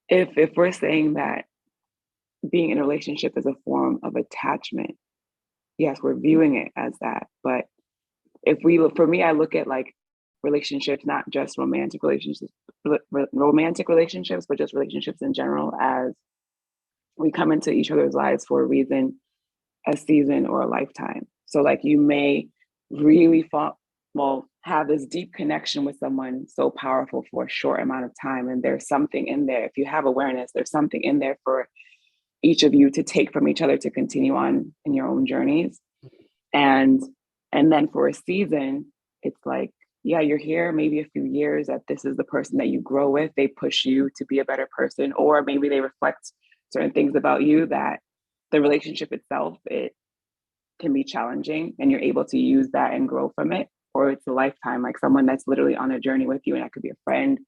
if we're saying that being in a relationship is a form of attachment, yes, we're viewing it as that. But if we look, for me, I look at like relationships, not just romantic relationships, but just relationships in general, as we come into each other's lives for a reason, a season, or a lifetime. So like you may really fall, well, have this deep connection with someone so powerful for a short amount of time. And there's something in there. If you have awareness, there's something in there for each of you to take from each other to continue on in your own journeys. And and then for a season, it's like, yeah, you're here maybe a few years that this is the person that you grow with. They push you to be a better person, or maybe they reflect certain things about you that the relationship itself, it can be challenging and you're able to use that and grow from it. Or it's a lifetime, like someone that's literally on a journey with you, and that could be a friend,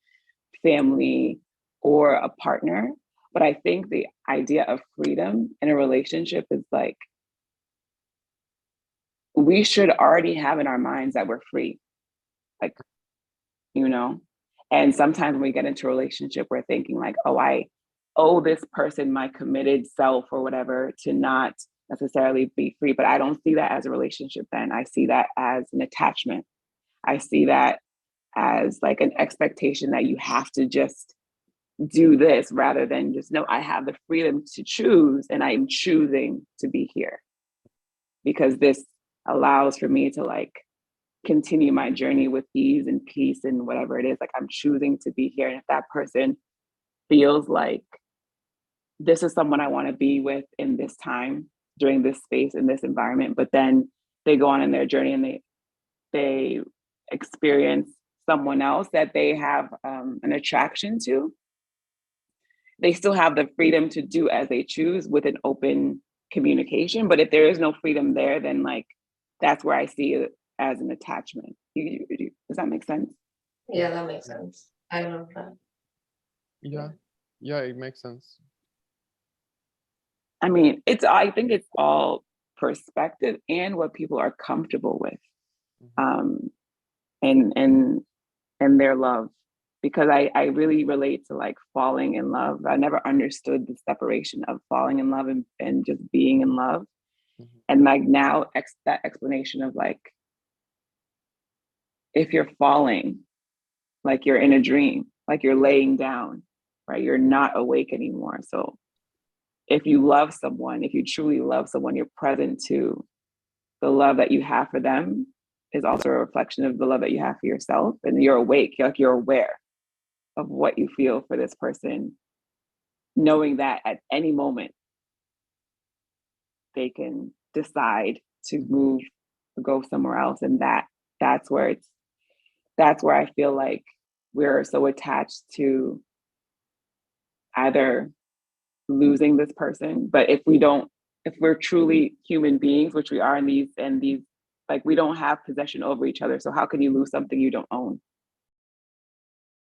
family, or a partner. But I think the idea of freedom in a relationship is like, we should already have in our minds that we're free, like, you know? And sometimes when we get into a relationship, we're thinking like, oh, I owe this person my committed self or whatever to not necessarily be free. But I don't see that as a relationship then. I see that as an attachment. I see that as like an expectation that you have to just do this rather than just know I have the freedom to choose and I'm choosing to be here because this allows for me to like continue my journey with ease and peace and whatever it is. Like I'm choosing to be here. And if that person feels like this is someone I want to be with in this time, during this space, in this environment, but then they go on in their journey and they experience someone else that they have an attraction to, they still have the freedom to do as they choose with an open communication. But if there is no freedom there, then like that's where I see it as an attachment. Does that make sense? Yeah, that makes sense. I love that. Yeah, yeah, it makes sense. I mean, I think it's all perspective and what people are comfortable with, um, and their love. Because I really relate to like falling in love. I never understood the separation of falling in love and just being in love. And like now, that explanation of like, if you're falling, like you're in a dream, like you're laying down, right? You're not awake anymore. So if you love someone, if you truly love someone, you're present to the love that you have for them is also a reflection of the love that you have for yourself. And you're awake, you're aware of what you feel for this person, knowing that at any moment they can decide to move, go somewhere else. And that's where I feel like we're so attached to either losing this person, but if we're truly human beings, which we are in these, like we don't have possession over each other. So how can you lose something you don't own?